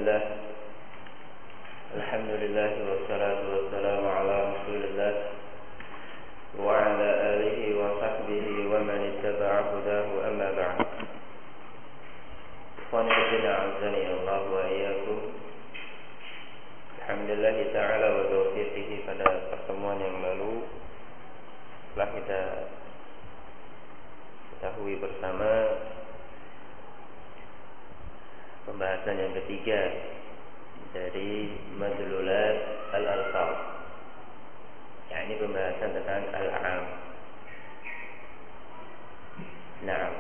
Bismillah. Alhamdulillah wassalatu wassalamu ala Rasulillah wa ala alihi wa sahbihi wa man ittaba'a hudahu amma ba'd. Ikhwani fillah, azani Allah wa iyyakum. Alhamdulillah ta'ala wa taufiqihi, pada pertemuan yang lalu telah kita ketahui bersama pembahasan yang ketiga dari madlulat al-alfaz, yakni pembahasan tentang al-am. Naam.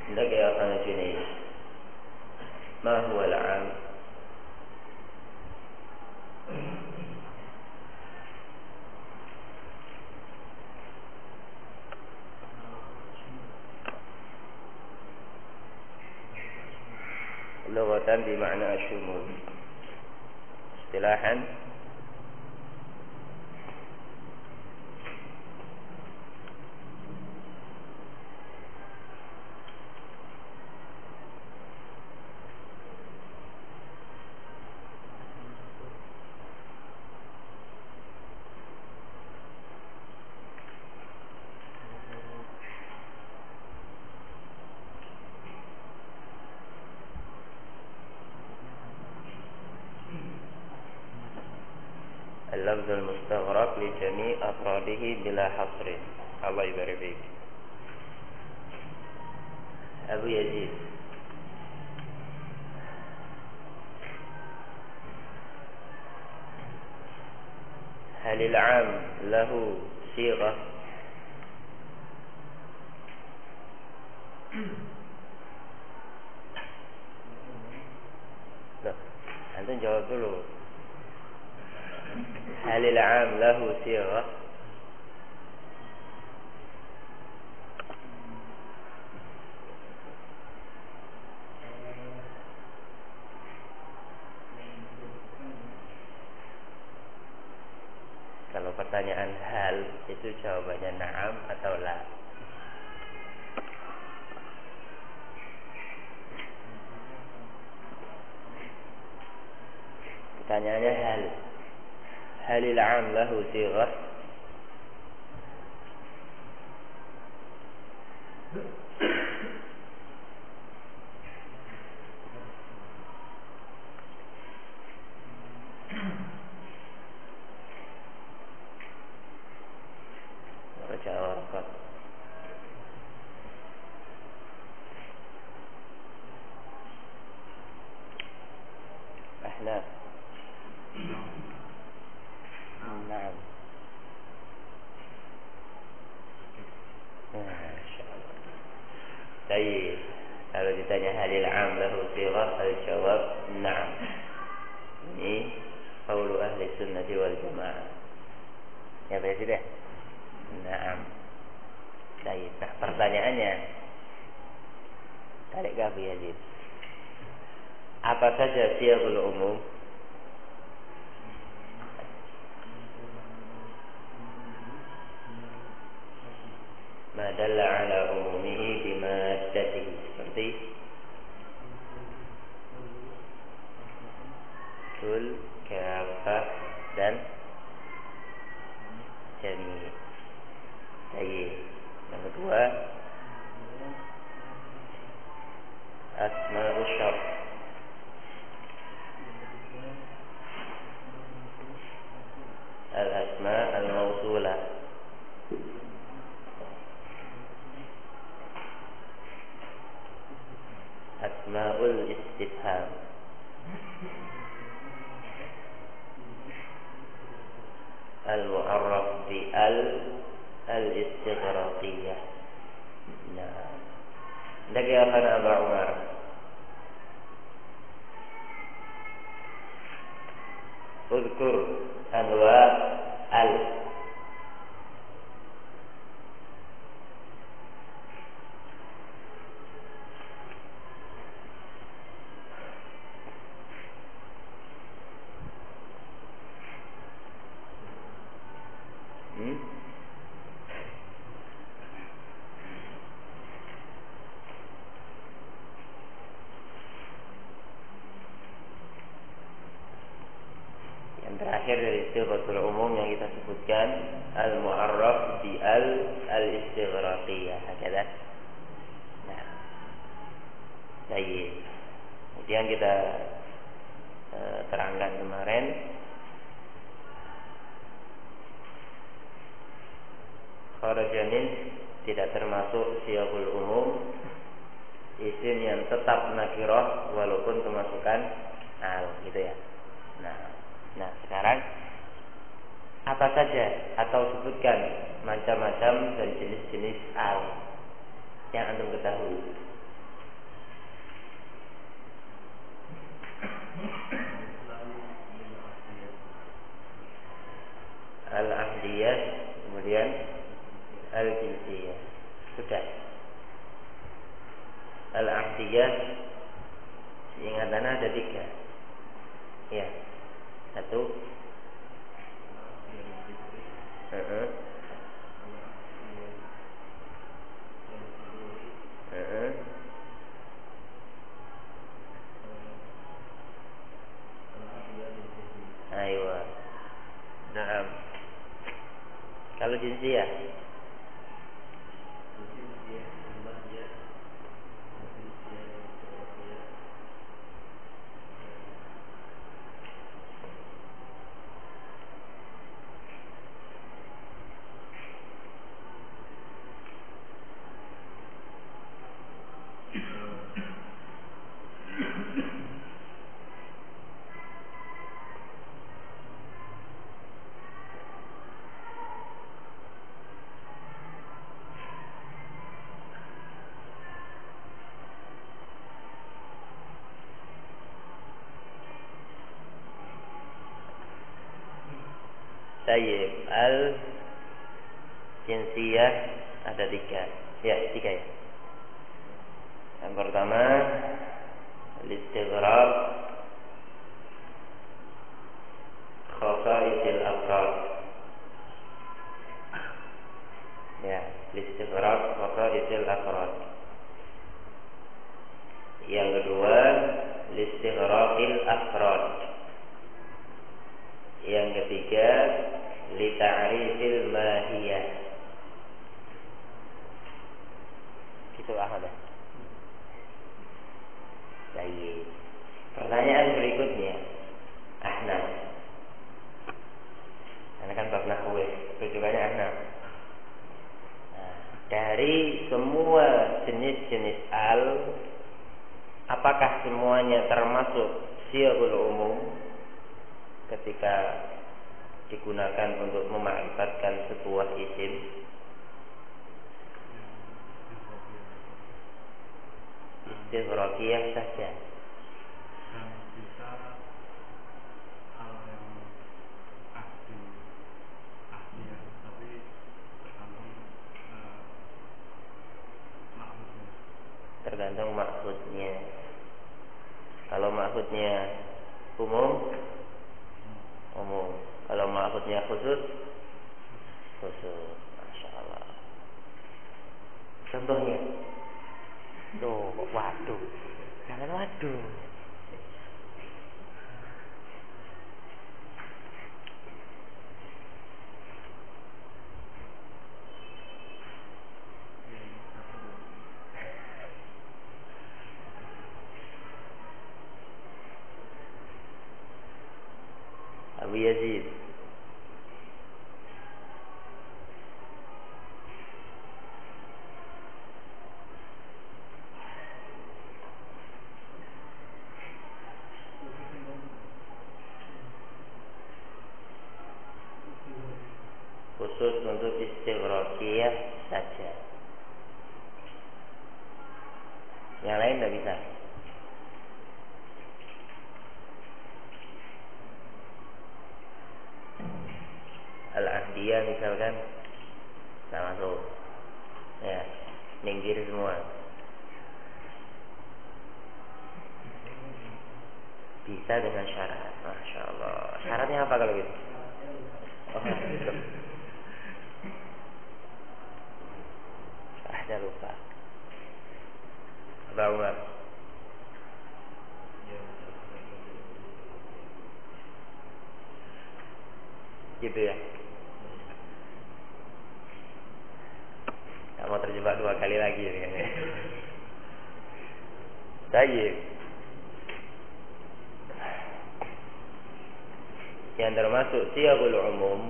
Hendak ya akan Junaid, ma huwa al-am? Lughatan bima'na asyumul, istilahan اللفظ المستغرق لجميع أفراده بلا حصر. الله يبارك فيك. أبو يزيد، هل العام له صيغة؟ لا، أنتم جواب dulu. هل العام له صيغة؟ Kalau pertanyaan hal itu jawabannya na'am atau la. Pertanyaannya hal. Halil 'am lahu sighah? Jawab. Ahnaf. Naam. Masyaallah. Baik. Kalau ditanya halil 'am lahu sighah, al-jawab na'am. Ini qaulu ahli sunnati wal jamaah. Ya betul tidak? Naam. Baik. Nah, pertanyaannya, tarik ke Abu Yazid. Apa saja siyagul umum? Ma dalla ala umumihi bimaddatihi, seperti tul, kafah, dan jami'. Baik. Yang kedua, asma'ul syart. Al-asma' al-mawsulah. Asma'ul istifham. Al-mu'arraf bi al-istighraqiyah. Nah, lagi akan Abu Umar. Udhkur anwa al. sifatul umum yang kita sebutkan al-mu'arraf bi al-istighraqiyah. Hakadah. Nah, baik. Kemudian kita terangkan kemarin kharajanin tidak termasuk siyaqul umum, isim yang tetap nakirah walaupun kemasukan al, gitu ya. Nah sekarang apa saja atau sebutkan macam-macam dan jenis-jenis al yang antum ketahui. Al-ahdiyah, kemudian al-jinsiyah. Sudah. Al-ahdiyah ingatan ada 3. Ya. 1. Aywa. Naam. Kalau jinsiyah Tayyib. Al-jinsiyah ada 3. Ya, 3 ya. Yang pertama al-istighraq khasa'isil afrad. Ya, al-istighraq khasa'isil afrad. Yang kedua al-istighraqil afrad. Yang ketiga li ta'rifil mahiyah. Gitu Ahmad. Baik. Pertanyaan berikutnya, Ahnaf. Karena kan bab nahwu, rujukannya Ahnaf. Nah, dari semua jenis-jenis al, apakah semuanya termasuk siyaqul umum ketika digunakan untuk memakrifatkan sebuah isim? Istighraqiyah saja. Dan bisa hal yang ahli ya, tapi tergantung maksudnya. Tergantung maksudnya. Kalau maksudnya umum, umum. Kalau maksudnya khusus, khusus. Masya Allah. Contohnya, tuh, waduh, jangan waduh. Abu Yazid. Khusus untuk istighraqiyah saja. Yang lain tidak bisa. Al-ahdiyah misalkan, tak masuk. Ya, minggir semua. Bisa dengan syarat. Masya Allah. Syaratnya apa kalau gitu? Oh, ada lupa. Apa Umar? Gitu ya. Gak mau terjebak 2 kali lagi ya. Baik. Yang termasuk siyagul umum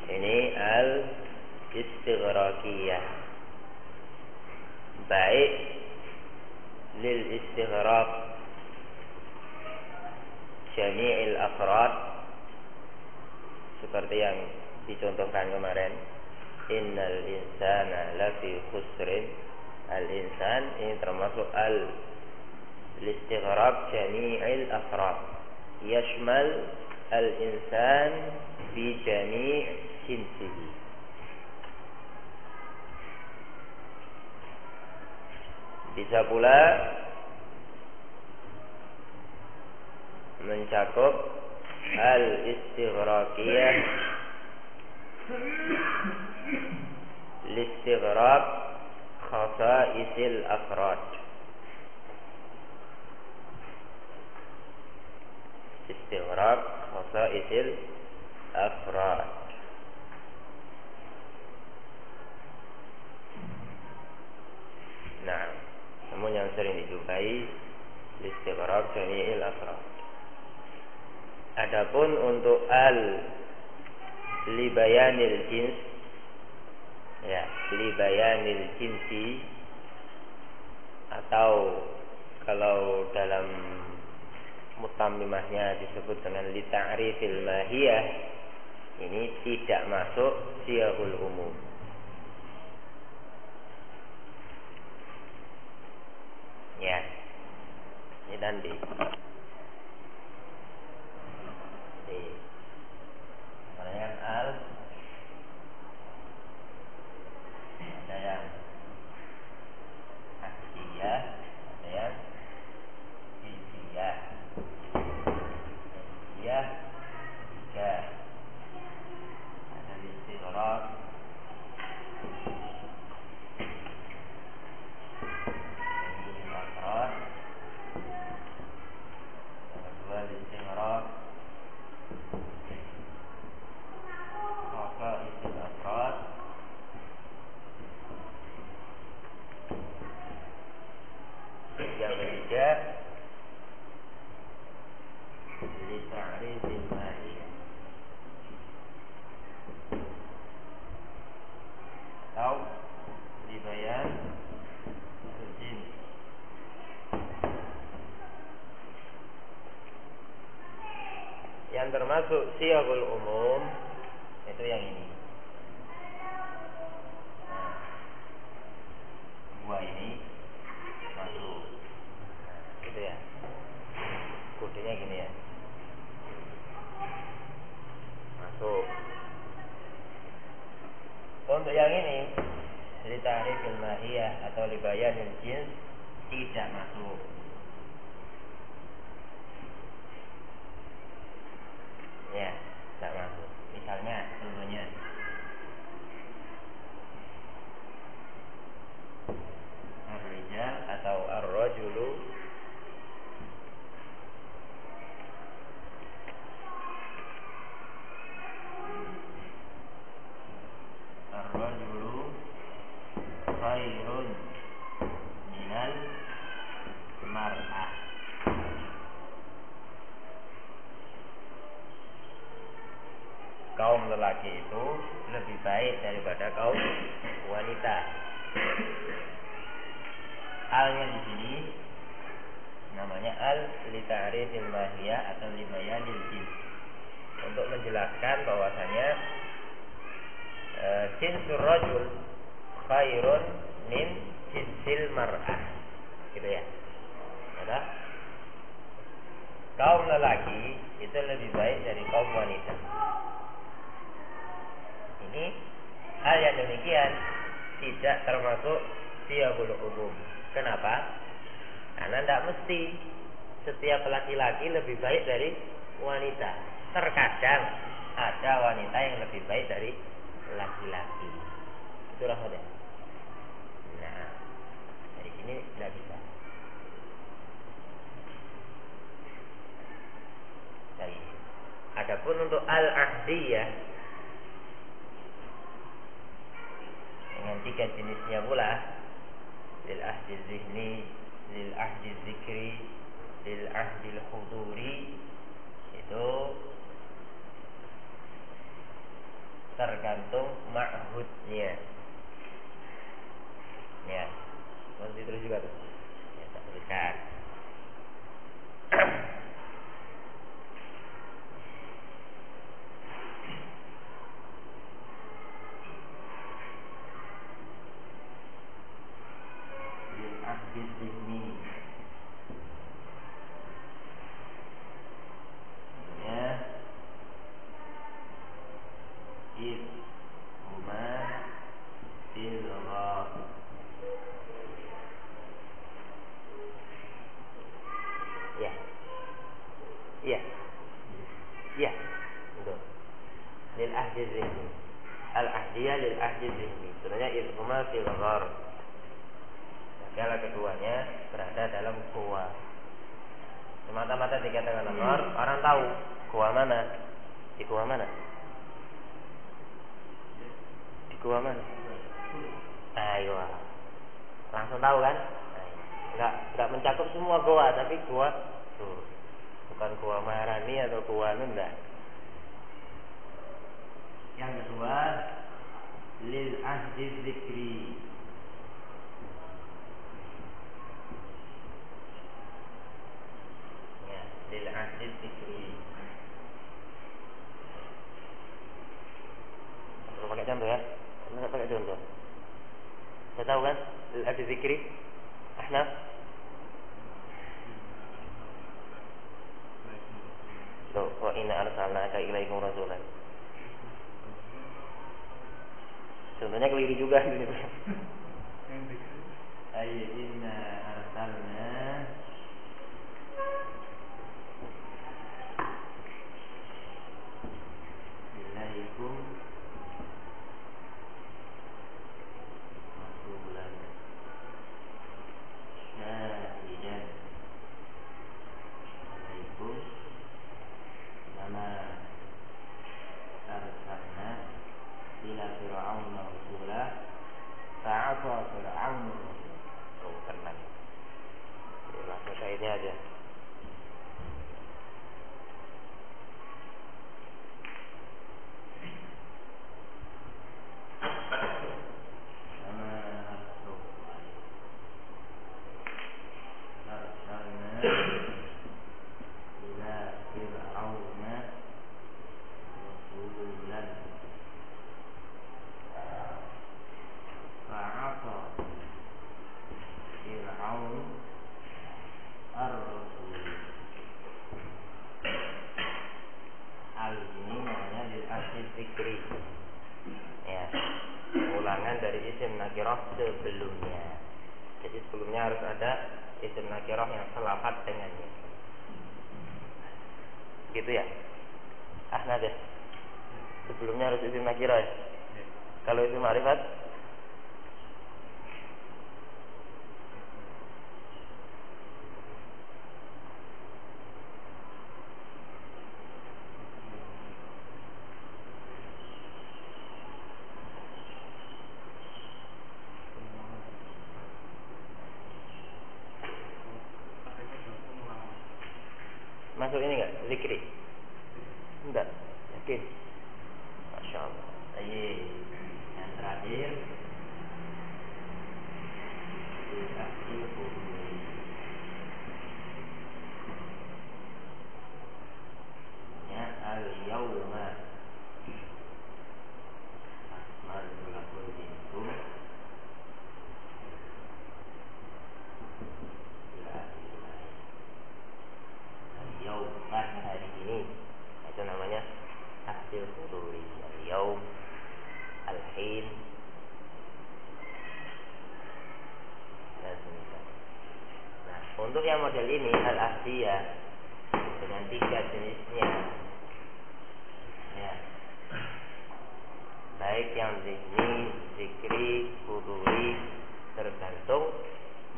ini al-istighraqiyah, baik lil istighraq jami'il afrad seperti yang dicontohkan kemarin, innal insana lafi khusrin. Al-insan ini termasuk al-istighraq jami'il afrad, yashmal al-insan fi jami' jinsihi. Bisa pula mencakup al-istighraqiyah listighraq khasa'isil afrad. Istighraq khasa'isil afrad. Nah, namun yang sering dijumpai istighraq jami'il afrad. Adapun untuk libayanil jins, ya, libayanil jinsi, atau kalau dalam mutammimahnya disebut dengan lita'rifil mahiyah, ini tidak masuk siyagul umum. Ya, ini nanti. Kemudian ada yang aksiyah, ada yang jinsiyah. Jinsiyah tiga, ada istighraq, ini afrad. Yang kedua istighraq khasa'is afrad. Yang ketiga lita'rifil mahiyah atau libayan al-jins. Yang termasuk siyagul umum itu yang ini. Nah, dua ini masuk. Nah, gitu ya. Kodenya gini ya. Masuk. Untuk yang ini, lita'rifil mahiyah atau libayanil jins, tidak masuk. Ya, tidak masuk. Misalnya, contohnya ar-rijal atau ar-rajulu khairun minal mar'ah. Kaum lelaki itu lebih baik daripada kaum wanita. Alnya di sini namanya al lita'rifil mahiyah atau libayanil jins, untuk menjelaskan bahwasanya jinsur rajul khairun min jinsil mar'ah, gitu ya. Ada? Kaum lelaki itu lebih baik dari kaum wanita. Ini hal yang demikian tidak termasuk siyagul umum. Kenapa? Karena tidak mesti setiap laki-laki lebih baik dari wanita. Terkadang ada wanita yang lebih baik dari laki-laki. Itu rahmatnya. Nah, dari sini tidak bisa. Dari Adapun untuk al-ahdiyah dengan 3 jenisnya pula, lil ahdi zihni, lil ahdi zikri, lil ahdi huduri, itu tergantung ma'hudnya. Ya, masih terus juga tuh. Ya, tak tuliskan. Lil ahdi zihni, ya, iz huma ilghar. Ya, iya, iya, betul. Lil ahdi zihni, al ahdiyah lil ahdi zihni. Sebenarnya iz huma fil ghar. Segala keduanya berada dalam gua. Semata-mata dikatakan ghar, orang tahu gua mana. Di gua mana? Di gua mana? Ayo, langsung tahu kan? Enggak mencakup semua gua, tapi gua tuh bukan gua Maharani atau gua Nunda. Yang kedua, lil ahdi zikri. Ya, lil ahdi zikri. Perlu pakai contoh ya? Enggak pakai contoh. Saya tahu kan? Lil ahdi zikri. Ahnaf. Loh, wa inna arsalnaka ilaikum rasulan. Contohnya keliru juga ini. Ayo inna arsalna ilaikum rasulan syahidan alaikum kama arsalna ila fir'auna rasula fa'asa fir'aunu rasul. Oh, tenang. Langsung kayak ini aja. Sebelumnya. Jadi sebelumnya harus ada isim nakirah yang selafat dengannya. Gitu ya? Ahnaf ya? Sebelumnya harus isim nakirah ya? Kalau isim ma'rifat? Masuk ini enggak? Zikri? Enggak. Yakin? Masya Allah. Baik. Yang terakhir, ya, al-yawma akmaltu lakum dinakum ila akhirih. Al-yawm, pada hari ini, itu namanya hasil huduri. Al-yawm, al-hin, dan semisal. Nah, untuk yang model ini al-ahdiyah dengan 3 jenisnya, ya, baik yang zihni, zikri, huduri, tergantung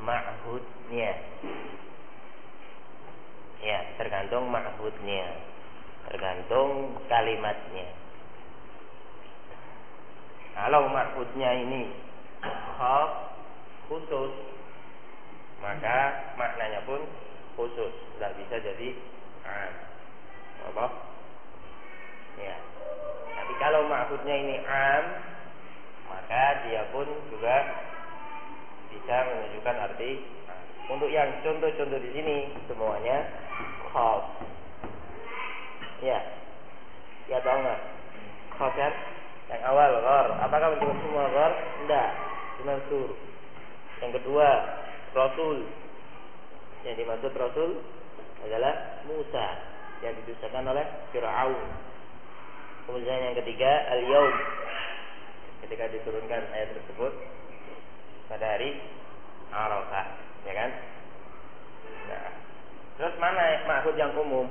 ma'hudnya. Ya, tergantung ma'hudnya, tergantung kalimatnya. Kalau ma'hudnya ini khas khusus, maka maknanya pun khusus, tidak bisa jadi am. Apa? Ya. Tapi kalau ma'hudnya ini am, maka dia pun juga bisa menunjukkan arti am. Untuk yang contoh-contoh di sini semuanya khas. Ya. Ya tahu nggak? Khas kan? Yang awal ghar. Apakah menjawab semua ghar? Tidak. Cuma sur. Yang kedua, Rasul. Yang dimaksud Rasul adalah Musa yang didustakan oleh Fir'aun. Kemudian yang ketiga, Al-Yaum. Ketika diturunkan ayat tersebut pada hari Arafah, ya kan? Nah, terus mana ma'hud yang umum?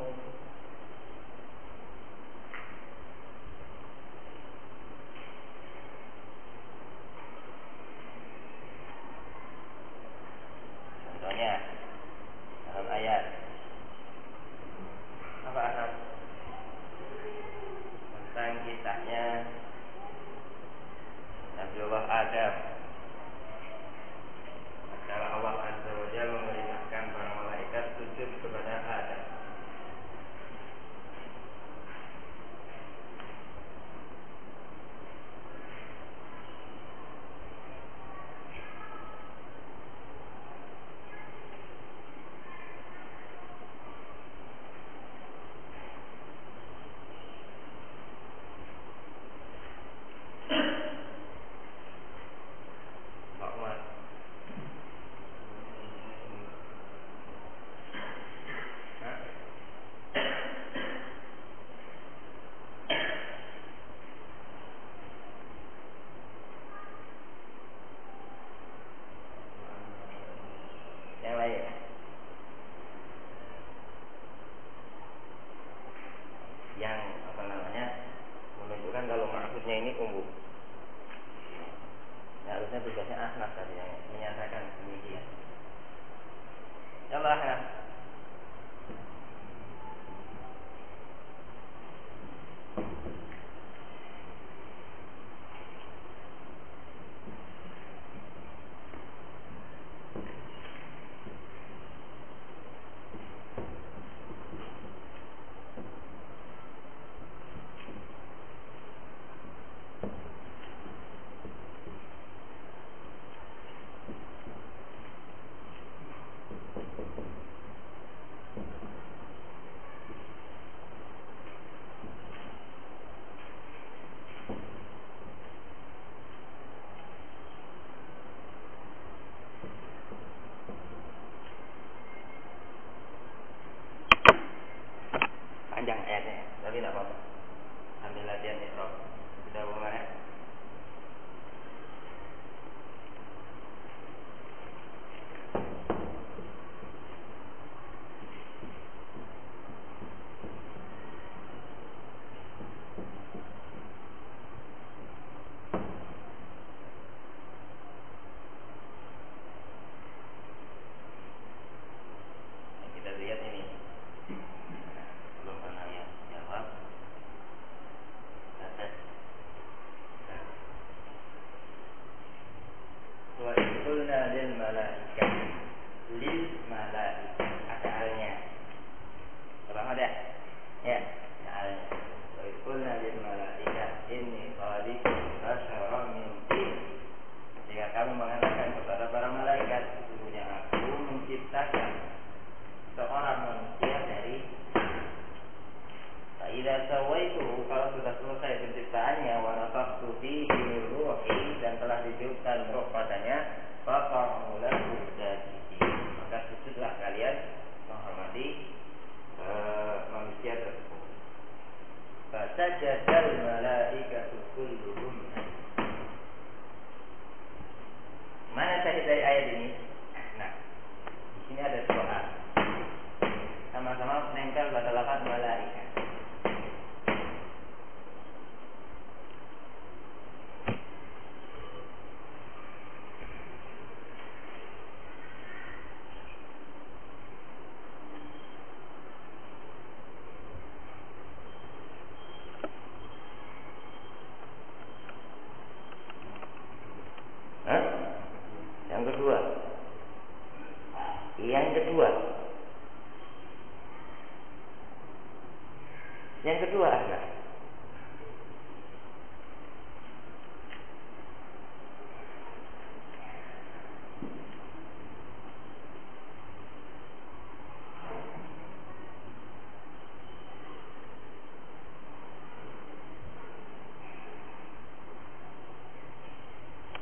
Contohnya dalam ayat apa Anas? Tentang kisahnya Nabiullah Adam. Secara Allah Azza wa Jalla memerintahkan para malaikat sujud kepada Adam. Pak Umar. Hah? Yang lain. Yang apa namanya menunjukkan kalau maksudnya ini umum. Ya, harusnya tugasnya Ahnaf tadi yang menyatakan demikian. Ya Allah Ahnaf. Panjang ayatnya, tapi tidak apa-apa. Ambil latihan Iqra. Sudah mulai. Kita lihat ini. Belum pernah ya jawab. Atas. Wa qulna lil malaikah. Lil malaikah. Ada alnya. Paham ada? Ya, ada alnya. Wa qulna lil malaikah inni khaliqun basharan min tin. Jika kami mengatakan kepada para malaikat, sesungguhnya aku menciptakan seorang manusia dari Idza sawaitu, kalau sudah selesai penciptaannya, wa nafakhtu fihi min ruhi, dan telah ditiupkan roh padanya, faqa'u lahu sajidin, maka sujudlah kalian menghormati manusia tersebut. Fasajadal malaikatu kulluhum. Mana syahid dari ayat ini? Nah, di sini ada dua. Sama-sama menempel pada lafaz malaikat. kedua ahna.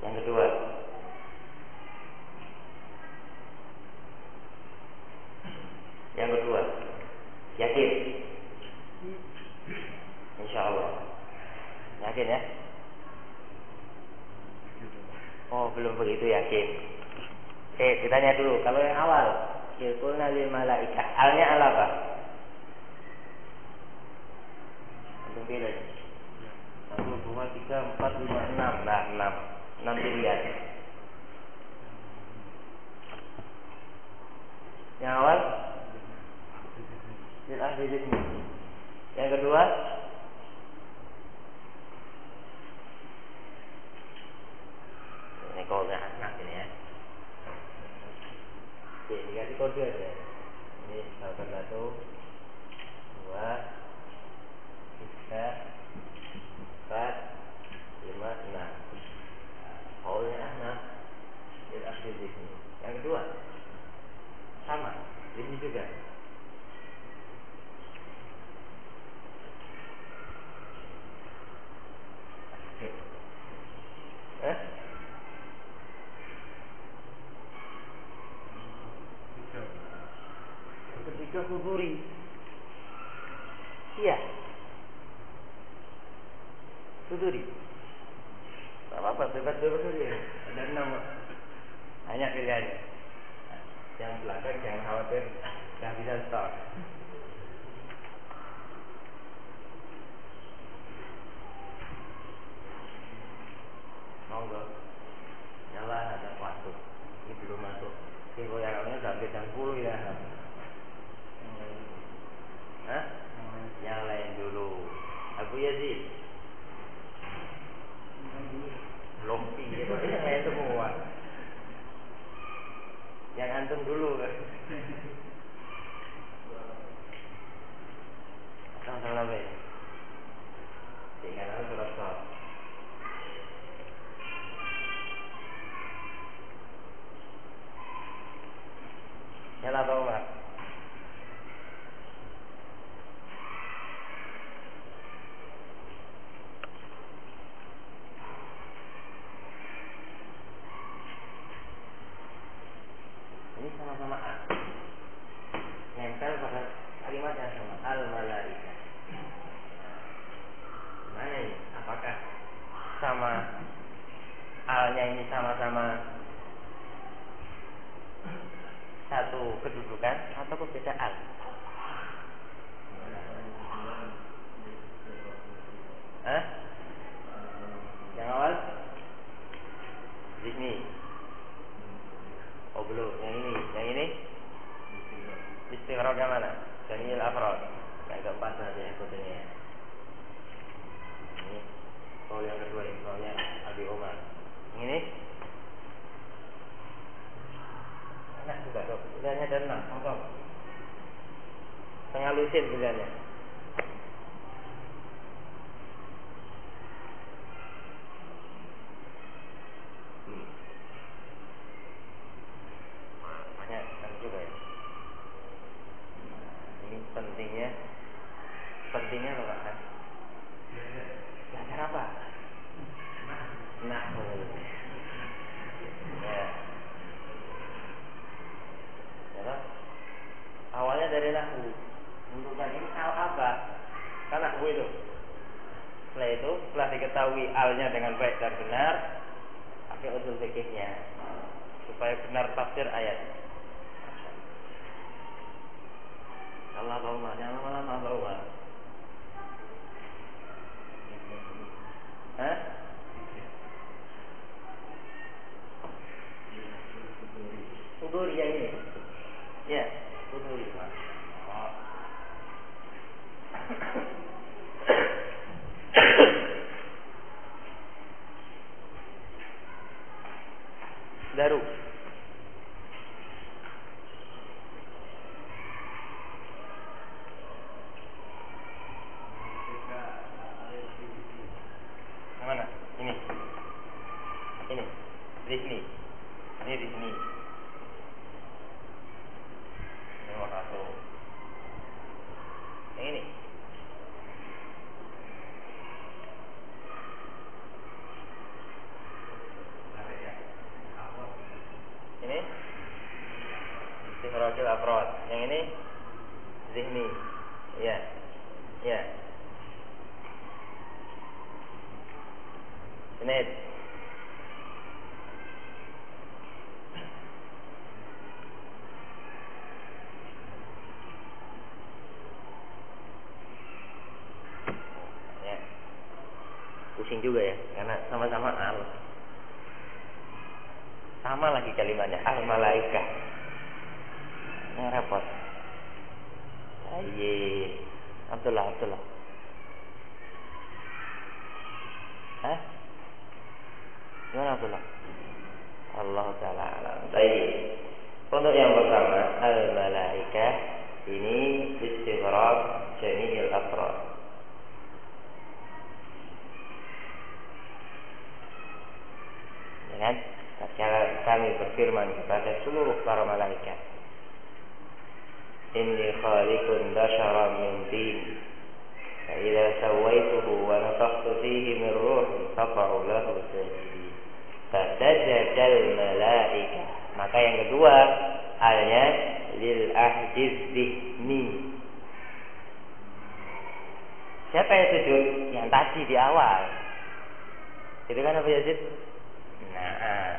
Yang kedua. Yang kedua. Yakin? Insya Allah. Yakin ya? Oh, belum begitu yakin. Oke, kita tanya dulu. Kalau yang awal, yaqulna lil malaika. Alnya al apa? Antum pilih. 1, 2, 3, 4, 5, 6. Nah, 6. 6 pilihan. Yang awal? Lil ahli dzikri. Yang kedua? Ini kodenya anak ini ya. Oke, dikasih kode aja. Ini 1, 2, 3, 4, 5, 6. Kodenya anak. Lil ahli dzikri. Yang kedua? Sama. Ini juga. Ketiga kuburi. Iya. Kuburi. Tak apa-apa, bebas-bebas saja. Ada 6. Banyak pilihannya. Yang belakang jangan khawatir, gak bisa stop. Monggo. Nyala ada waktu. Ini belum masuk. Ini goyangannya sampai jam 10 ya. Hah? Nyalain dulu. Abu Yazid. Lompi gitu. Nyalain semua. Yang antum dulu. Sama-sama baik. Tinggal aku surat soal. Nyala Pak Umar. Ini sama-sama A. Nempel pada kalimat yang sama. Al-malaika. Mana ini? Apakah sama alnya ini sama-sama satu kedudukan atau beda al? Hah? Yang awal? Di sini. Oh belum. Yang ini. Yang ini? Istighraq yang mana? Jamil afrad. Yang keempat saja yang kodenya. Ini. Oh yang kedua ini. Soalnya Abi Umar. Yang ini? Enak juga dok. Pilihannya ada 6. Kosong. Tengah lusin pilihannya. Banyak kan juga ya. Ini pentingnya apa kan? Belajar apa? Nahwu. Ya. Ya. Awalnya dari nahwu. Bentukan ini al apa? Kan nahwu itu. Setelah itu, setelah diketahui alnya dengan baik dan benar, pakai usul fikihnya supaya benar tafsir ayat. Allah Allahumma, jangan lama-lama Allahumma. Hah? Uduri yang ini. Ya, uduri. Oh. Daru. Zihni. Ini zihni. Nomor 1. Yang ini. Ini istighraqul afrad. Yang ini zihni. Ya. Ya. Sened. Ya. Pusing juga ya, karena sama-sama al. Sama lagi kalimatnya al malaikah. Ini repot. Aye. Abdullah. Hah? Gimana Abdullah? Allah Ta'ala alam. Baik. Untuk yang pertama, al-malaikah ini istighraq jami'il afrad. Ya kan? Tatkala kami berfirman kepada seluruh para malaikat, Inni khaliqun basharan min tin. فإذا سويته ونفخت فيه من روحي فقعوا له ساجدين فسجد الملائكة. Maka yang kedua halnya lil ahdiz zihni. Siapa yang sujud? Yang tadi di awal. Itu kan Abu Yazid? Nah,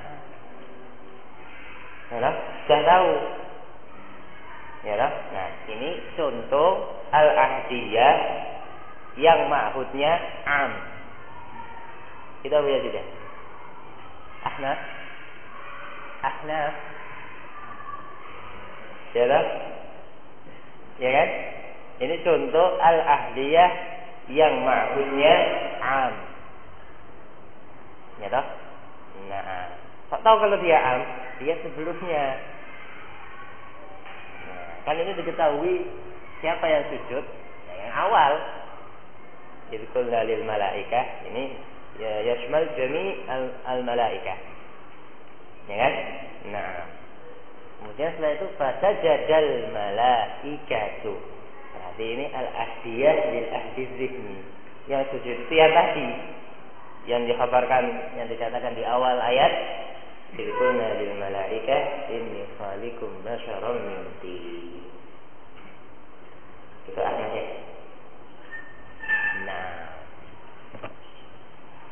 sudah tahu. Ya, nah ini contoh al-ahdiyah yang ma'hudnya am. Kita boleh tidak? Ahnaf. Ya kan? Ini contoh al-ahdiyah yang ma'hudnya am. Ya toh? Nah, kok tahu kalau dia am? Dia sebelumnya. Nah, kan ini diketahui siapa yang sujud? Yang awal. Idkulna lil malaikah, ini ya yashmal jami' al malaikah. Ya kan? Nah. Kemudian setelah itu fasajadal malaikatu. Berarti ini al-ahdiyah lil ahdiz zihni. Yang sujud itu yang tadi yang dikhabarkan, yang dikatakan di awal ayat, idkulna lil malaikah inni khaliqum basharan min tin. Itu artinya. Nah,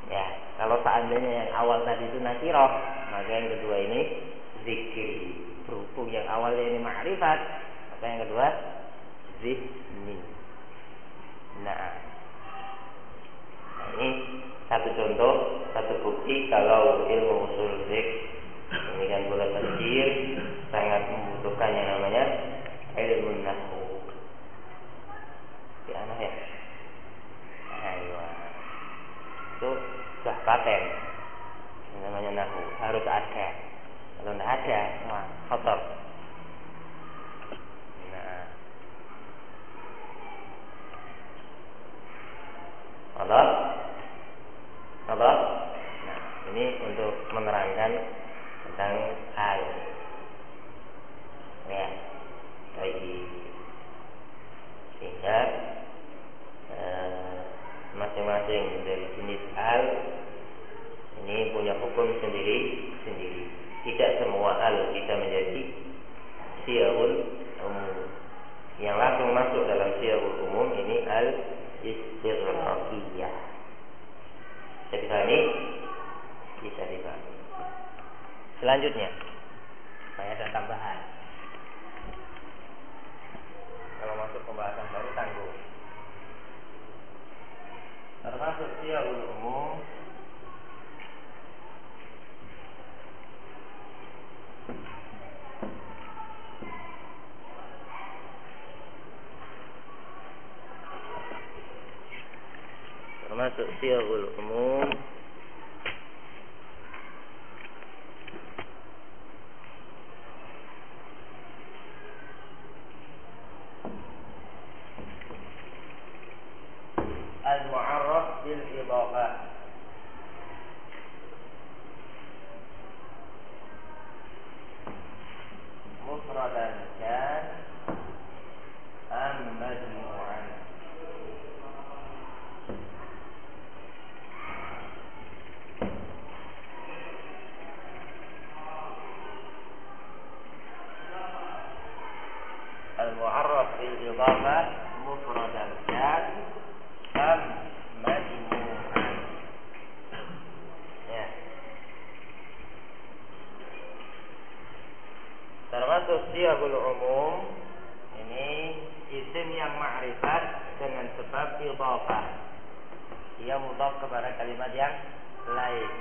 ya kalau seandainya yang awal tadi itu nakirah, maka yang kedua ini zikri. Berhubung yang awalnya ini ma'rifat, maka yang kedua zihni. Nah, ini satu contoh, satu bukti kalau ilmu usul fiqh ini kan bola tafsir sangat membutuhkan yang namanya ilmu nahwu. Ya, ya. Ayo. Itu sudah paten. Yang namanya nahwu harus ada. Kalau tidak ada, wah, kotor. Nah. Apa? Nah, ini untuk menerangkan tentang al. Ya. Baik. Sehingga masing-masing dari jenis al ini punya hukum sendiri. Tidak semua al bisa menjadi siyagul umum. Yang langsung masuk dalam siyagul umum ini al istighraqiyah. Bisa dipahami? Bisa dipahami. Selanjutnya, saya ada tambahan. Kalau masuk pembahasan baru tangguh. Termasuk siyagul umum al-mu'arraf bil idhafah. siyagul umum ini isim yang ma'rifat dengan sebab idhafah. Dia mudhaf kepada kalimat yang lain.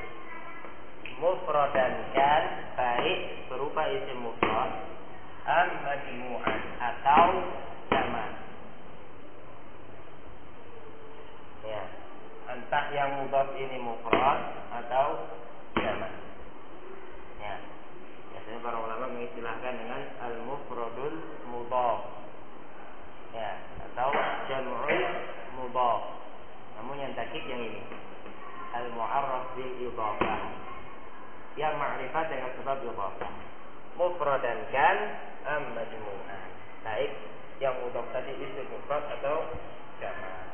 Mufradan kan baik berupa isim mufrad am majmu'an atau jamak. Ya, entah yang mudhaf ini mufrad atau jamak. Ya. Biasanya para ulama mengistilahkan dengan al-mufradul mudhaf. Ya, atau jam'ul mudhaf. Namun yang takkid yang ini al-mu'arraf bil idhafah. Yang ma'rifat dengan sebab idhafah. Mufradan kan am majmu'an. Baik yang mudhaf tadi isim mufrad atau jamak.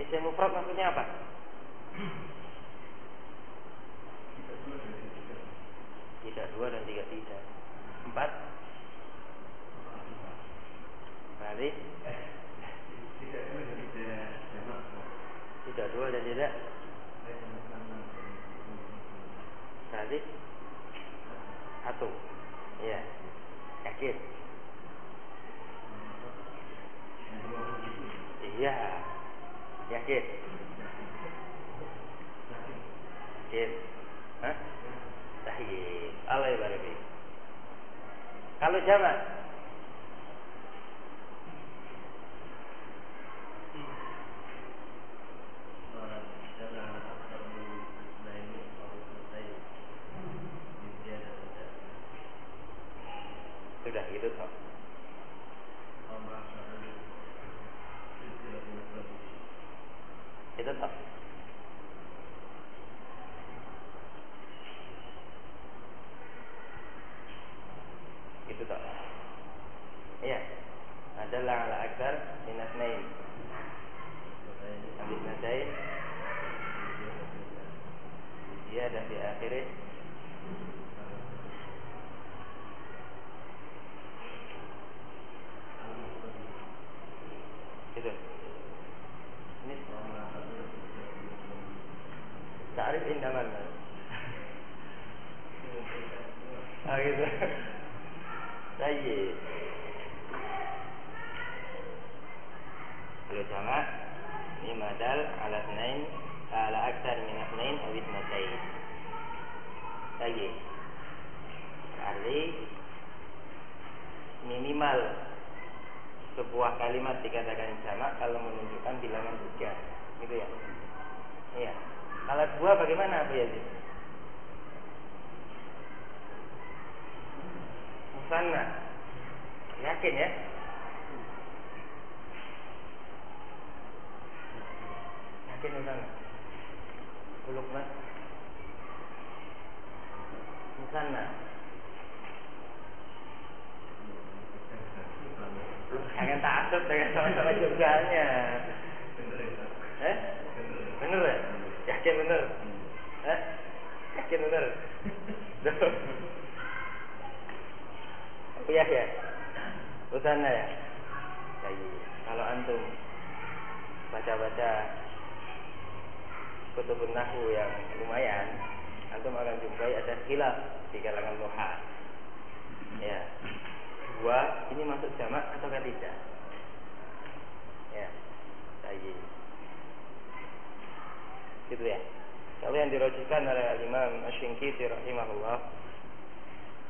Isim mufrad maksudnya apa? Tidak dua dan tiga tidak. Empat. Berarti tidak dua dan tidak. Berarti satu. Iya. Yakin? Iya. Yakin? Yakin? Hah? Sahih. Allah ya barbi. Kalau jamak sudah gitu toh. Itu toh. Itu toh. Iya. Adalah ala aktsar min asnain. Habis nasain. Dia ada di akhirnya. Itu. Ini ta'rif indaman. Ah gitu. Baik. Kalau jamak ini madal ala asnain ala aktsar min asnain aw itsnatain. Baik. Berarti minimal sebuah kalimat dikatakan jamak kalau menunjukkan bilangan 3, gitu ya. Iya. Kalau 2 bagaimana Abu Yazid? Musanna. Yakin ya? Yakin musanna. Buluk mas. Musanna. Jangan takut dengan sama-sama jumlahnya. Bener ya? Yakin bener? Yakin bener? Aku ya? Musanna ya? Baik. Kalau antum baca-baca kutubun nahwu yang lumayan, antum akan jumpai ada khilaf di kalangan nuhat. Ya. 2 ini masuk jamak atau tidak? Ya. Baik. Gitu ya. Kalau yang dirojihkan oleh Imam Asy-Syinkiti rahimahullah,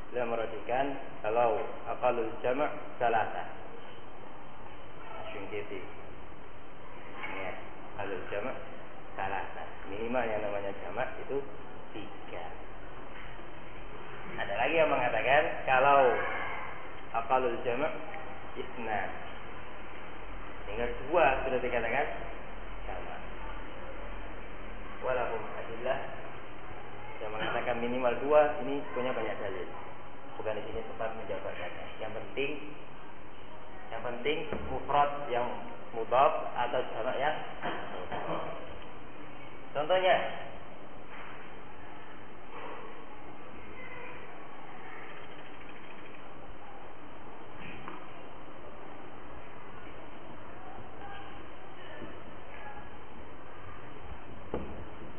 beliau merojihkan kalau aqallul jama' salasa. Asy-Syinkiti. Ya, aqallul jama' salasa. Minimal yang namanya jamak itu 3. Ada lagi yang mengatakan kalau aqallul jama' isna. Sehingga 2 sudah dikatakan jamak. Walahum adillah yang mengatakan minimal 2 ini punya banyak dalil. Bukan di sini sempat menjabarkannya. Yang penting mufrad yang mudhaf atau jamak yang mudhaf. Contohnya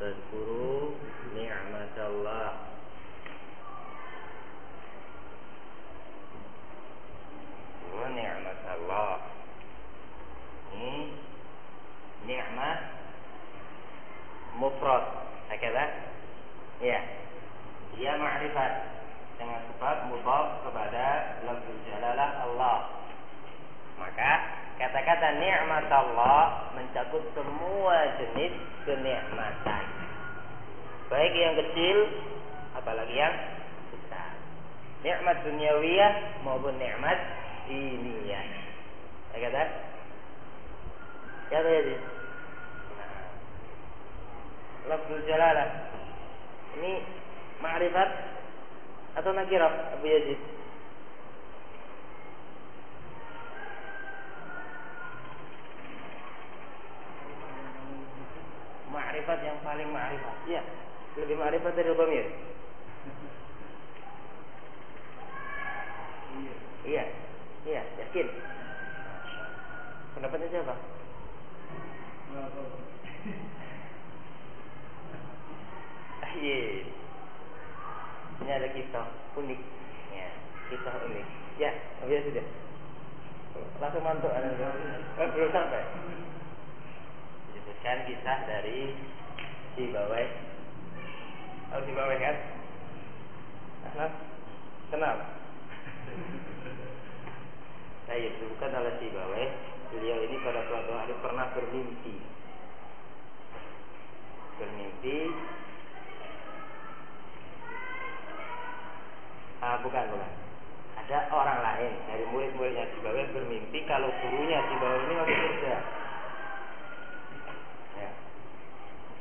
tadhkuru ni'matallah mufrad. Hakala? Ya. Dia ma'rifat dengan sebab mudhaf kepada lafzul jalalah Allah. Maka kata-kata nikmat Allah mencakup semua jenis kenikmatan. Baik yang kecil apalagi yang besar. Nikmat duniawiyah maupun nikmat diniyah. Ya kata? Ya tadi. Lafzul jalalah ini ma'rifat atau nakirah Abu Yazid? Ma'rifat yang paling ma'rifat. Iya, lebih ma'rifat dari dhamir. Iya. Iya, yakin. Pendapatnya siapa? Iya. Ini ada kisah unik. Ya, kisah unik. Ya, Abu Yazid ya. Langsung mantuk ada. Belum sampai. Disebutkan kisah dari Sibawai. Tahu Sibawai kan? Kenal? Saya disebutkan oleh Sibawai. Beliau ini pada suatu hari pernah bermimpi. Bukan. Ada orang lain dari murid-muridnya Sibawai bermimpi kalau gurunya Sibawai ini masuk surga. Ya,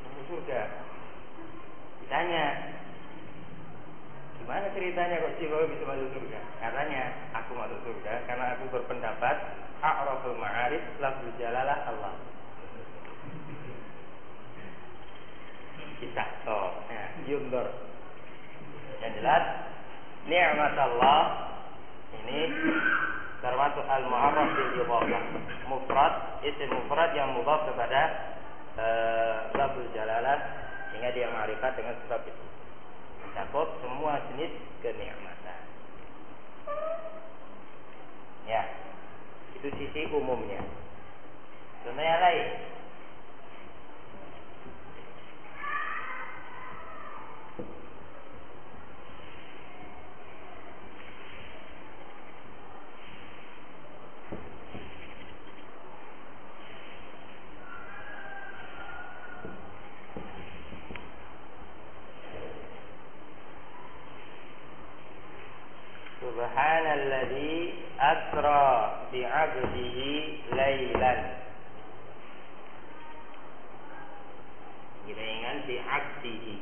masuk surga. Ditanya, gimana ceritanya kok Sibawai bisa masuk surga? Katanya, aku masuk surga karena aku berpendapat a'raful ma'arif lafzul jalalah Allah. Kisah ya, yundur. Yang jelas nikmat Allah ini termasuk al-mu'arraf bil idhafah. Mufrad, isim mufrad yang mudhaf kepada lafzul jalalah sehingga dia ma'rifat dengan sebab itu. Mencakup semua jenis kenikmatan. Ya. Itu sisi umumnya. Contoh yang lain. Subhanalladzi asra bi'abdihi lailan. Dengan bi'abdihi.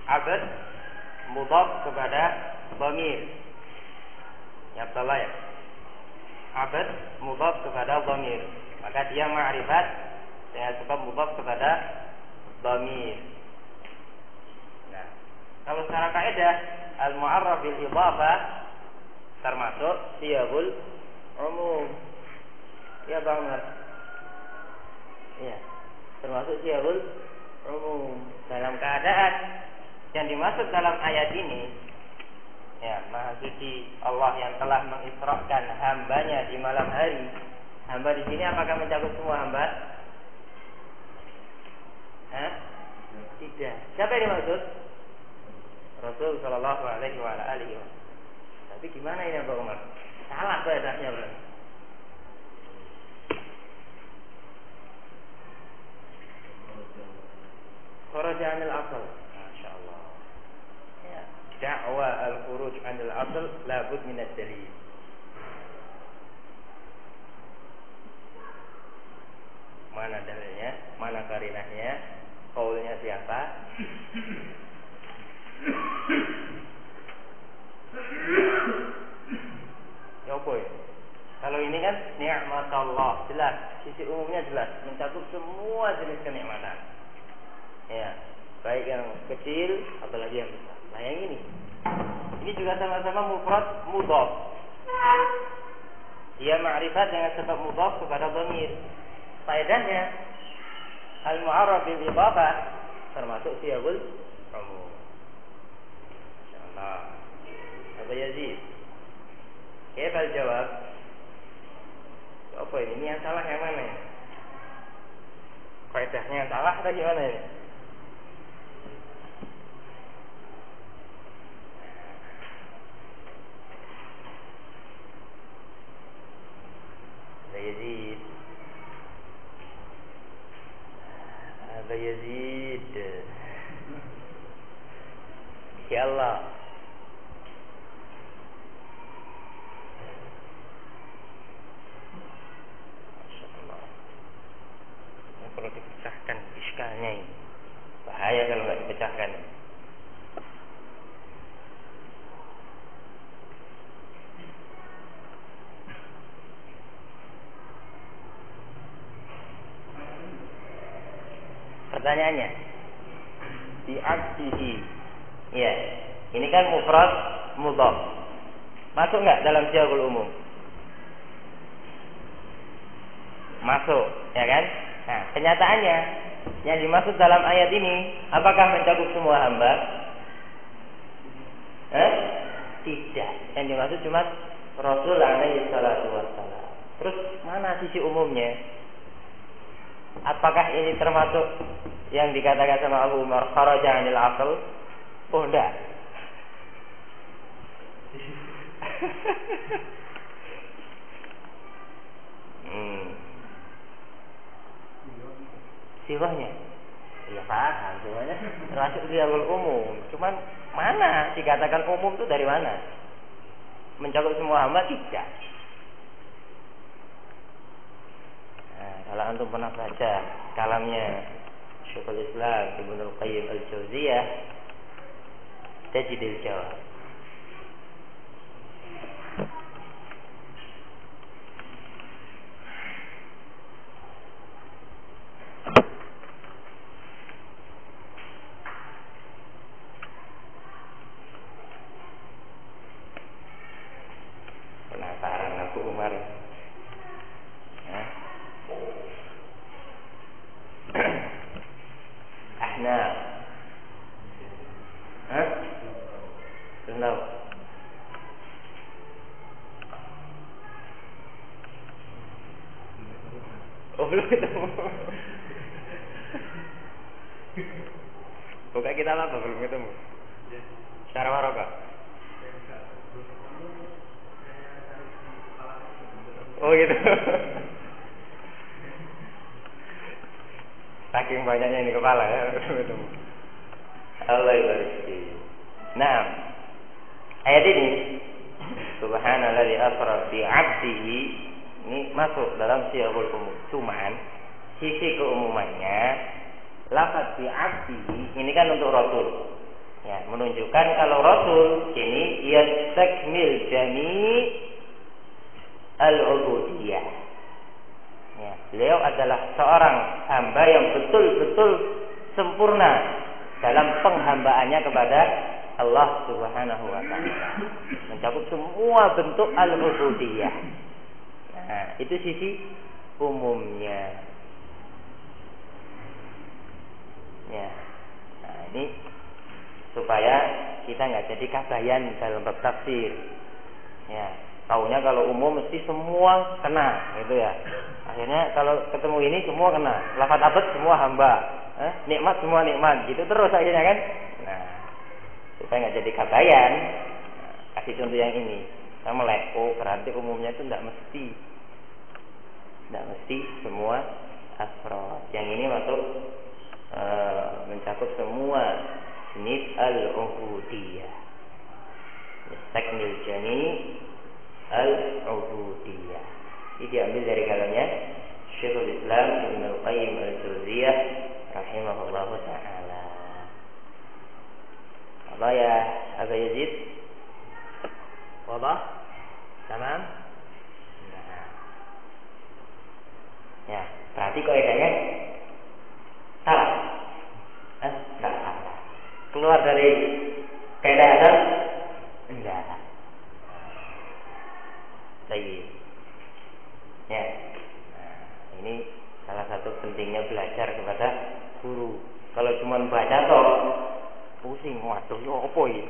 Abd mudhaf kepada dhamir. Ya salah ya. Abd mudhaf kepada dhamir. Maka dia ma'rifat dengan sebab mudhaf kepada dhamir. Nah, kalau secara kaidah al-mu'arraf bil idhafah termasuk siyagul umum. Ya Bang Mar. Iya. Termasuk siyagul umum dalam keadaan yang dimaksud dalam ayat ini. Ya, Maha Suci Allah yang telah mengisrakan hambanya di malam hari. Hamba di sini apakah mencakup semua hamba? Tidak. Siapa yang dimaksud? Rasul sallallahu alaihi wa alihi. Tapi gimana ini Abu Umar? Salah badahnya berarti. Kharaja 'anil asl. Masyaallah. Ya, da'wa al-khuruj 'anil asl la bud min ad-dalil. Mana dalilnya? Mana karinahnya? Qaulnya siapa? Ya apa ya? Kalau ini kan nikmat Allah jelas, sisi umumnya jelas, mencakup semua jenis kenikmatan. Ya, baik yang kecil apalagi yang besar. Nah yang ini juga sama-sama mufrad mudhaf. Dia ma'rifat dengan sebab mudhaf kepada dhamir. Faedahnya al-mu'arraf bil idhafah termasuk siyagul umum. Insyaallah. Abu Yazid. Kaifa jawab? Apa ini? Ini yang salah yang mana ya? Kaidah kaidahnya salah atau gimana ini? Aba Yazid. Ya Allah. Masya Allah. Ini perlu dipecahkan iskalnya ini. Bahaya kalau nggak dipecahkan. Pertanyaannya, di abdihi, ya, ini kan mufrad mudhaf, masuk nggak dalam siagul umum? Masuk, ya kan? Nah, kenyataannya yang dimaksud dalam ayat ini, apakah mencakup semua hamba? Tidak. Yang dimaksud cuma Rasul alaihi salatu wassalam. Terus mana sisi umumnya? Apakah ini termasuk yang dikatakan sama Abu Umar kharaja 'anil aql? Oh enggak. Siwahnya. Iya paham, siwahnya termasuk siwahul umum. Cuman mana dikatakan umum itu dari mana? Mencakup semua hamba tidak. Kalau antum pernah baca kalamnya Syekhul Islam Ibnul Qayyim Al-Jauziyah, tajidil jawab. Penasaran aku Umar. Nah, belum tahu. Oh belum ketemu. Buka kita apa belum ketemu? Syarah Waraqah. Oh gitu. Saking banyaknya ini kepala ya. Allah ibarik. Nah, ayat ini Subhanalladzi asra bi 'abdihi ini masuk dalam siagul umum. Cuman sisi keumumannya lafaz bi 'abdihi ini kan untuk Rasul. Ya, menunjukkan kalau Rasul ini yastakmil jami' al-ubudiyah. Ya, beliau adalah seorang hamba yang betul-betul sempurna dalam penghambaannya kepada Allah Subhanahu wa taala. Mencakup semua bentuk al-ubudiyah. Nah, itu sisi umumnya. Ya. Nah, ini supaya kita nggak jadi kabayan dalam bab tafsir. Ya, taunya kalau umum mesti semua kena, gitu ya. Akhirnya kalau ketemu ini semua kena. Lafaz abad semua hamba, nikmat semua nikmat, gitu terus akhirnya kan. Nah, supaya nggak jadi kabayan, kasih contoh yang ini. Saya melek, oh berarti umumnya itu tidak mesti semua afrod. Yang ini masuk mencakup semua jenis al-ubudiyah. Yastakmil jami' al-ubudiyah. Ini diambil dari kalamnya Syekhul Islam Ibnul Qayyim Al-Jauziyah rahimahullah ta'ala. Apa ya Aba Yazid? Wadah? Tamam? Nah. Ya, berarti kaidahnya salah. Salah. Keluar dari kaidah asal? Enggak. Baik. Ya, nah, ini salah satu pentingnya belajar kepada guru. Kalau cuma baca toh pusing, waduh, apa ini?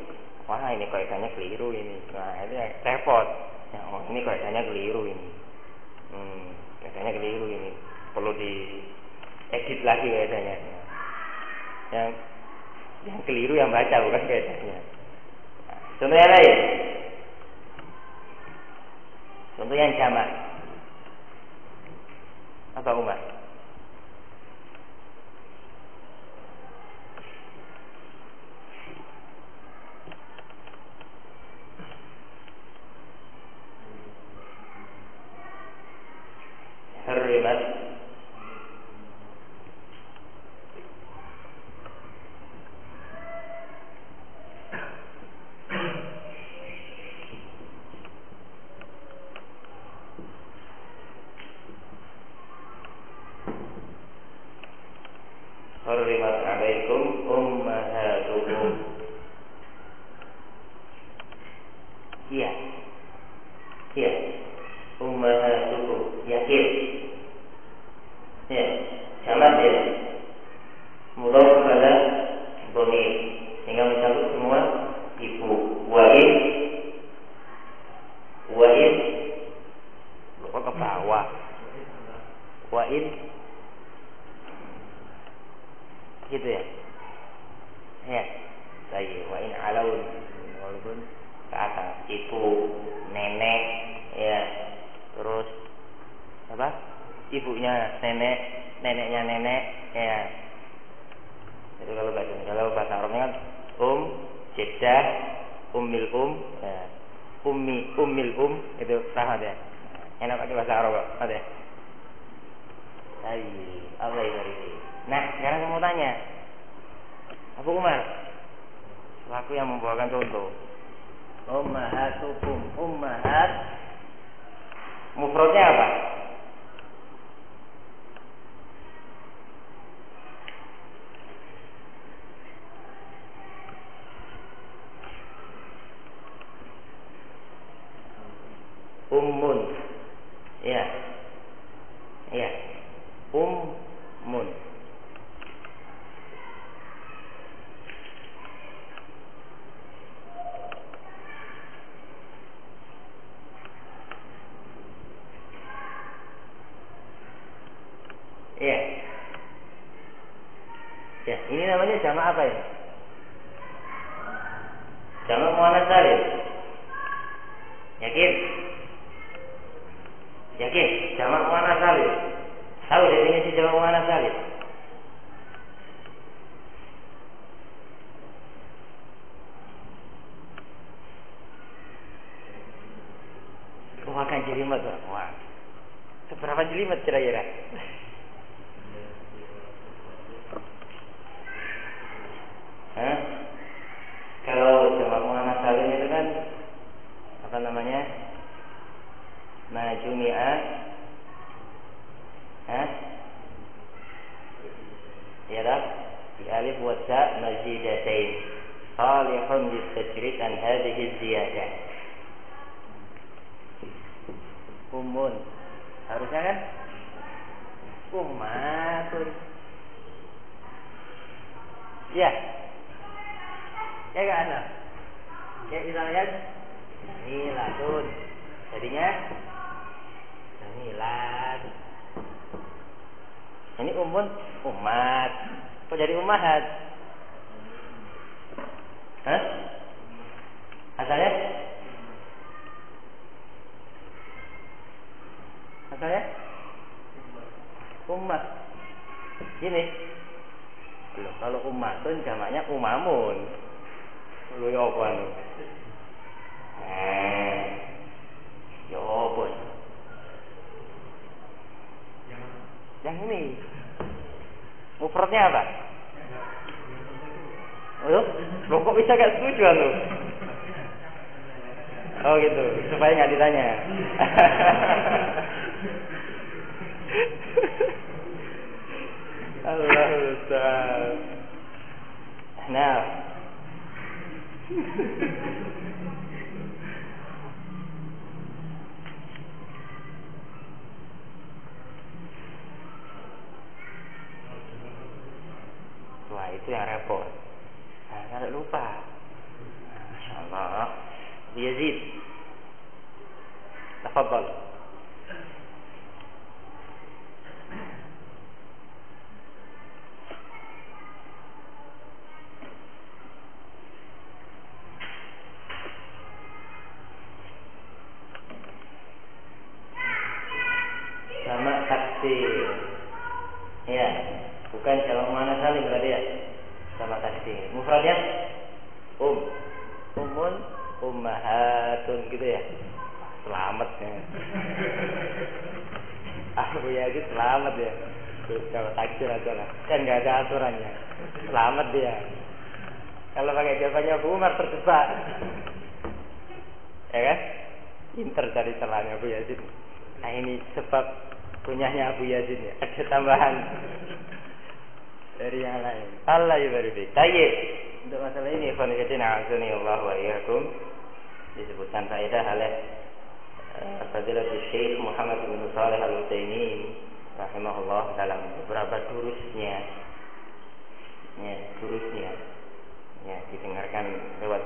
Wah ini kaidahnya keliru ini. Nah ini repot. Ya, oh, ini kaidahnya keliru ini. Kaidahnya keliru ini. Perlu di edit lagi kayaknya. Yang keliru yang baca bukan kayaknya. Contoh yang lain. Contoh yang jamak. Apa Umar? Harimat Harimat alaikum ummahatukum. Iya. Iya. Ummahatukum. Yakin. Ya. Jamak ya. Mudhaf pada dhamir. Sehingga mencakup semua ibu. Wa'in. Kok ke bawah? Wa'in. Gitu ya. Ya. Baik. Wa'in alaun. Walaupun ke atas. Ibu, nenek, ya. Terus apa? Ibunya nenek, neneknya nenek, ya. Jadi kalau bahasa Arabnya kan jeddah, ummil ya. Ummil itu rahmat ya. Enak pakai bahasa Arab kok, ada. Allah ini. Nah, sekarang saya mau tanya, Abu Umar, selaku yang membawakan contoh, ummahatukum, ummahat, mufradnya apa? Ummun. Ya. Ya. Ummun. Ya. Ya, ini namanya jamak apa ya? Jamak muannats salim. Yakin? Yakin? Jamak muannats salim. Tahu definisi jamak muannats salim? Makan jelimet, wah. Seberapa jelimet kira-kira? Kalau jamak muannats salim itu kan apa namanya? Majumi'a ya dah di alif wa ta mazidatain salihun litajrid an hadhihi ziyadah. Ummun harusnya kan ummatun. Ya. Ya enggak ada. Ya misalnya miladun. Jadinya milad. Ini ummun umat. Kok jadi ummahat? Hah? Asalnya? Asalnya? Umat. Gini. Loh, kalau umatun jamaknya umamun. Lu ya apa anu? Ya apa? Yang ini. Mufradnya apa? Lo kok bisa gak setuju anu? Oh gitu, supaya nggak ditanya. Allah Ustaz. Nah. Wah, itu yang repot. Nah, kalau lupa. Masya Allah. Yazid. Tafadhal. Kalau takdir aja lah. Kan nggak ada aturannya. Selamat dia. Kalau pakai jawabannya Abu Umar terjebak. Ya kan? Pinter cari celahnya Abu Yazid. Nah ini sebab punyanya Abu Yazid ya. Ada tambahan dari yang lain. Allah yubarik. Tayyib. Untuk masalah ini ikhwan fillah azani Allah wa iyyakum disebutkan faedah oleh Fadilatul Syekh Muhammad bin Shalih Al-Utsaimin rahimahullah dalam beberapa durusnya. Ya, durusnya. Ya, didengarkan lewat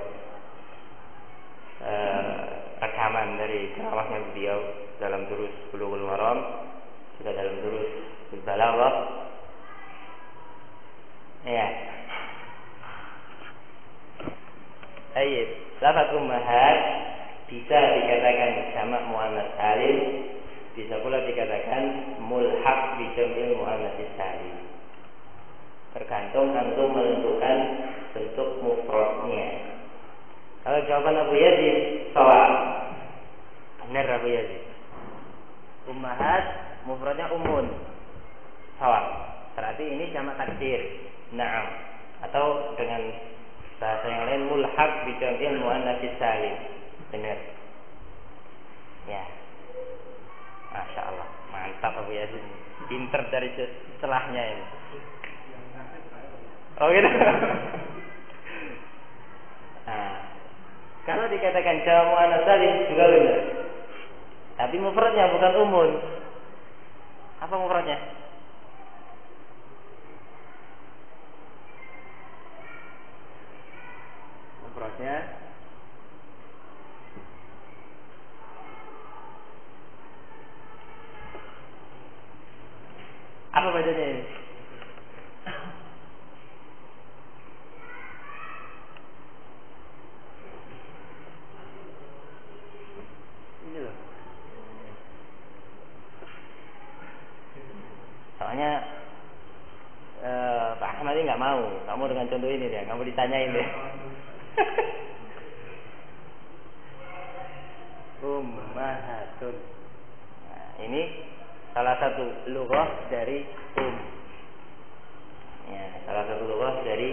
rekaman dari ceramahnya beliau dalam durus Bulughul Maram, juga dalam durus Balaghah. Ya. Baik, lafaz ummahat bisa dikatakan jamak muannats salim, bisa pula dikatakan mulhaq bi jam'il muannats salim. Tergantung antum menentukan bentuk mufradnya. Kalau jawaban Abu Yazid salah. Benar Abu Yazid. Ummahat mufradnya umun. Salah. Berarti ini jamak takdir. Naam. Atau dengan bahasa yang lain mulhaq bi jam'il muannats salim. Benar. Ya. Masya Allah. Mantap Abu Yazid. Pinter dari celahnya ini. Oh gitu. Nah, kalau dikatakan jamak muannats salim juga benar. Tapi mufradnya bukan umun. Apa mufradnya? Mufradnya apa bacanya ini? Ini loh. Soalnya Pak Ahmad ini nggak mau dengan contoh ini dia, nggak mau ditanyain deh. Ummahatun. Nah, ini salah satu lughah dari Ya, salah satu lughah dari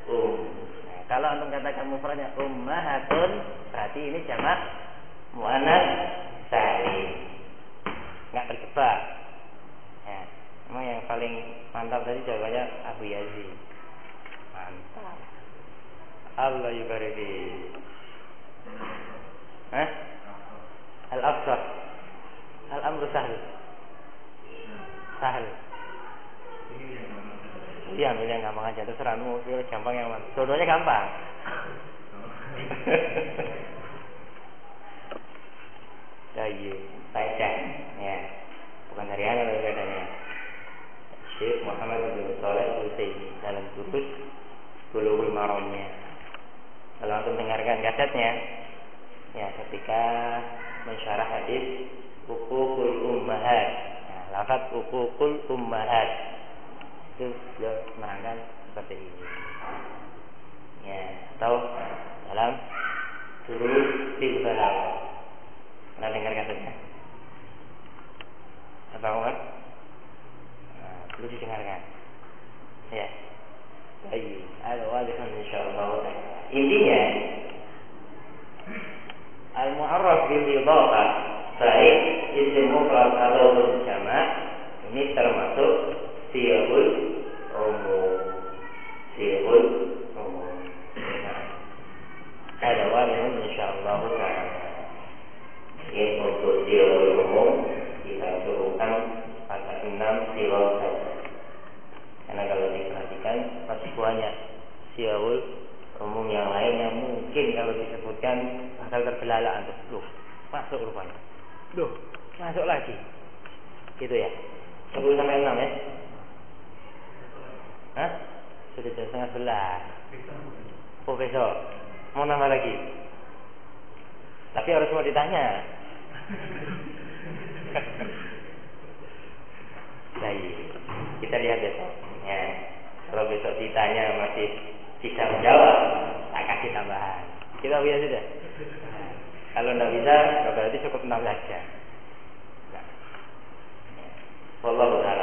Nah, kalau antum katakan mufradnya ummahatun, berarti ini jamak muannats salim. Enggak terjebak. Ya, memang yang paling mantap tadi jawabannya Abu Yazid. Mantap. Allah yubarik. Al-afsah. Al-amru sahl. Sahl. Iya, milih yang gampang aja. Terserahmu, pilih gampang yang mana. Dua-duanya gampang. Baik, baca. Ya, bukan dari ana tapi bedanya. Syekh Muhammad bin Shalih Al-Utsaimin dalam durus Bulughul Maramnya. Kalau antum dengarkan kasetnya, ya ketika mensyarah hadis Uququl Ummahat. Nah, lafaz Uququl Ummahat itu menerangkan seperti ini. Ya, atau dalam durus fil Balaghah. Pernah dengar kasetnya? Apa Umar? Nah, perlu didengarkan. Ya. Baik, ada wajibkan insyaallah. Intinya al-mu'arraf bil idhafah baik isim mufrad ataupun jamak ini termasuk siyaqul umum. Siyaqul umum. Nah, ada wajibkan insyaallah taala. Ini untuk siyaqul umum kita cukupkan pada 6 siyaq saja. Karena kalau diperhatikan masih banyak siyaqul umum yang lain yang mungkin kalau disebutkan bakal terbelalak antum. Loh, masuk rupanya. Loh, masuk lagi. Gitu ya. 10 sampai 6 ya. Hah? Sudah jam 10:30. Oh, besok. Mau nambah lagi. Tapi harus mau ditanya. Baik. Kita lihat besok. Ya. Kalau besok ditanya masih bisa menjawab, tak kasih tambahan. Kita bisa sudah. Nah, kalau tidak bisa, berarti cukup 6 saja. Nah. Wallahu a'lam.